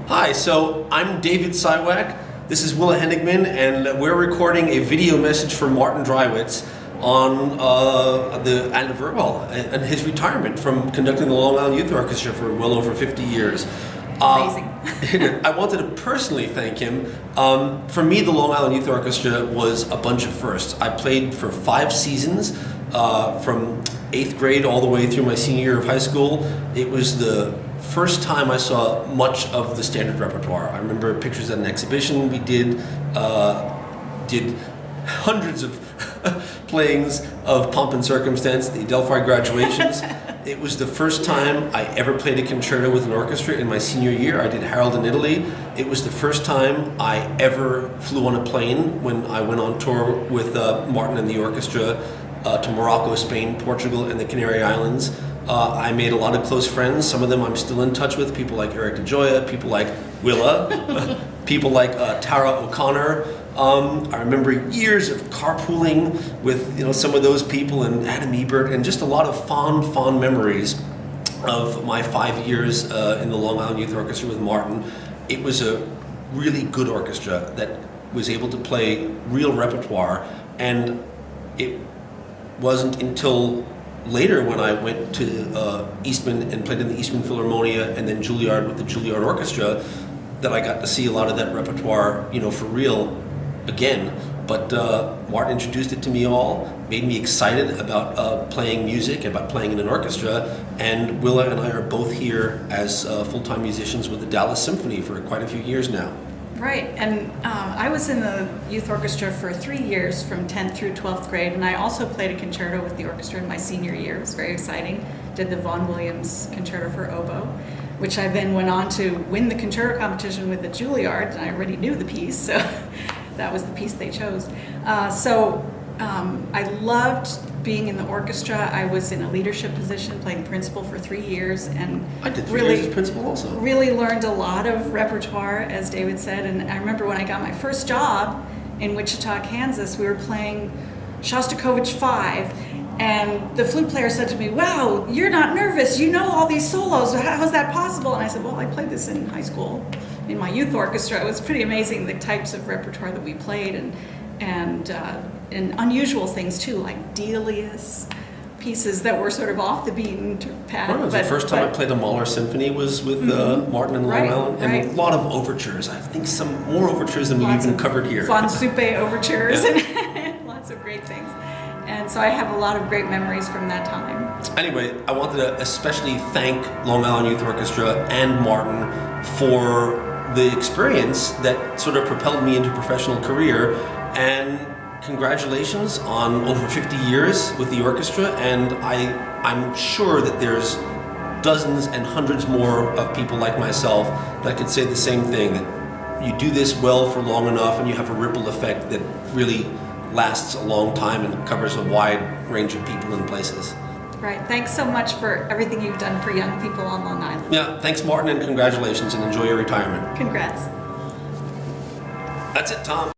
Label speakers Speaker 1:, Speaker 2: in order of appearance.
Speaker 1: Hi, so I'm David Sywak. This is Willa Henigman, and we're recording a video message for Martin Drywitz on the and his retirement from conducting the Long Island Youth Orchestra for well over 50 years.
Speaker 2: Amazing.
Speaker 1: I wanted to personally thank him. For me, the Long Island Youth Orchestra was a bunch of firsts. I played for 5 seasons, from 8th grade all the way through my senior year of high school. It was the first time I saw much of the standard repertoire. I remember pictures at an exhibition we did hundreds of playings of Pomp and Circumstance, the Adelphi graduations. It was the first time I ever played a concerto with an orchestra in my senior year. I did Harold in Italy. It was the first time I ever flew on a plane when I went on tour with Martin and the orchestra to Morocco, Spain, Portugal, and the Canary Islands. I made a lot of close friends. Some of them I'm still in touch with. People like Eric DeGioia, people like Willa, people like Tara O'Connor. I remember years of carpooling with some of those people, and Adam Ebert, and just a lot of fond memories of my 5 years in the Long Island Youth Orchestra with Martin. It was a really good orchestra that was able to play real repertoire, and it wasn't until later when I went to Eastman and played in the Eastman Philharmonia and then Juilliard with the Juilliard Orchestra that I got to see a lot of that repertoire, for real again. But Martin introduced it to me all, made me excited about playing music, about playing in an orchestra, and Willa and I are both here as full-time musicians with the Dallas Symphony for quite a few years now.
Speaker 2: Right, and I was in the youth orchestra for 3 years, from 10th through 12th grade, and I also played a concerto with the orchestra in my senior year. It was very exciting. Did the Vaughan Williams Concerto for Oboe, which I then went on to win the concerto competition with the Juilliard, and I already knew the piece, so that was the piece they chose. I loved being in the orchestra. I was in a leadership position, playing principal for 3 years, and
Speaker 1: I did 3 years as principal also.
Speaker 2: Really learned a lot of repertoire, as David said. And I remember when I got my first job in Wichita, Kansas, we were playing Shostakovich 5, and the flute player said to me, "Wow, you're not nervous. You know all these solos. How is that possible?" And I said, "Well, I played this in high school in my youth orchestra." It was pretty amazing, the types of repertoire that we played, and unusual things too, like Delius pieces that were sort of off the beaten path.
Speaker 1: Well, the first time I played a Mahler symphony was with Martin and Long Island, and a lot of overtures. I think some more overtures than we've even covered here.
Speaker 2: Von Suppe overtures and lots of great things. And so I have a lot of great memories from that time.
Speaker 1: Anyway, I wanted to especially thank Long Island Youth Orchestra and Martin for the experience that sort of propelled me into a professional career, and congratulations on over 50 years with the orchestra. And I'm sure that there's dozens and hundreds more of people like myself that could say the same thing, that you do this well for long enough and you have a ripple effect that really lasts a long time and covers a wide range of people and places.
Speaker 2: Right. Thanks so much for everything you've done for young people on Long Island.
Speaker 1: Yeah, thanks Martin, and congratulations, and enjoy your retirement.
Speaker 2: Congrats.
Speaker 1: That's it, Tom.